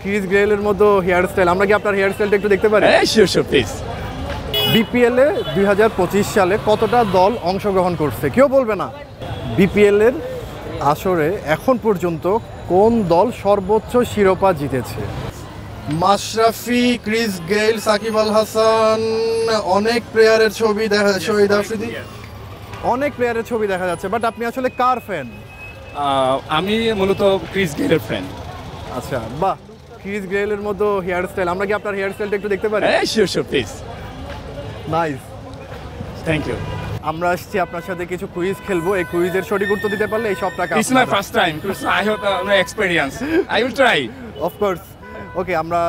Chris গেইলের মতো hair style, আমরা কি আপনার হেয়ার স্টাইলটা একটু দেখতে পারি? Sure sure please. বিপিএল এ 2025 সালে কতটা দল অংশগ্রহণ করছে? কেউ বলবে না। বিপিএল এর আসরে এখন পর্যন্ত কোন দল সর্বোচ্চ শিরোপা জিতেছে? মাশরাফি, ক্রিস গেইল, সাকিব আল হাসান, অনেক প্লেয়ারের ছবি দেখা যাচ্ছে, শহীদ আফ্রিদি, অনেক প্লেয়ারের ছবি দেখা যাচ্ছে, বাট আপনি আসলে কার ফ্যান? আমি মূলত ক্রিস গেইলের ফ্যান। আচ্ছা, বাহ, ক্রিস গেইলের মতো হেয়ার স্টাইল, আমরা কি আপনার হেয়ার স্টাইলটা একটু দেখতে পারি? Sure sure please. Nice, thank you. আমরা আসছি আপনার সাথে কিছু কুইজ খেলবো। এই কুইজের সঠিক উত্তর দিতে পারলে এই সব টাকা It's my first time. I have no experience. I will try. Of course. Okay, আমরা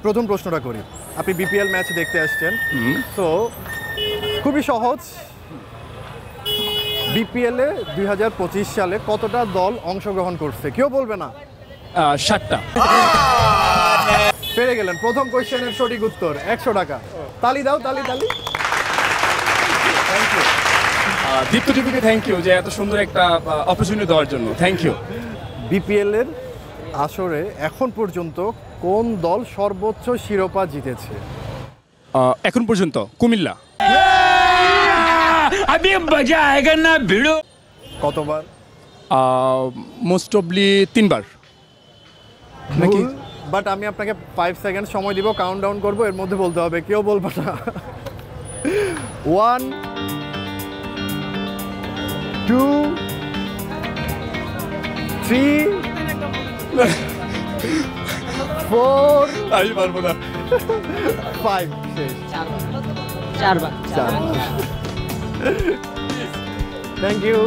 প্রথম প্রশ্নটা করি। আপনি বিপিএল ম্যাচ দেখতে আসছেন, তো খুবই সহজ। বিপিএল এ 2025 সালে কতটা দল অংশগ্রহণ করছে? কেউ বলবে না। 7টা। পেরে গেলেন। প্রথম কোয়েশ্চেনের সঠিক উত্তর, 100 টাকা। তালি দাও, তালি তালি। Thank you. দীপ্ত টিভিকে থ্যাংক ইউ যে এত সুন্দর একটা অপরচুনিটি দেওয়ার জন্য। Thank you. বিপিএল এর আসরে এখন পর্যন্ত কোন দল সর্বোচ্চ শিরোপা জিতেছে? এখন পর্যন্ত কুমিল্লা। কতবার? মোস্ট অবলি 3বার নাকি? বাট আমি আপনাকে 5 সেকেন্ড সময় দিব, কাউন্ট ডাউন করবো, এর মধ্যে বলতে হবে, কেউ বলবে না। 1 2 3 4 আমি পারবো না। 5 শেষ। 4বার। Thank you.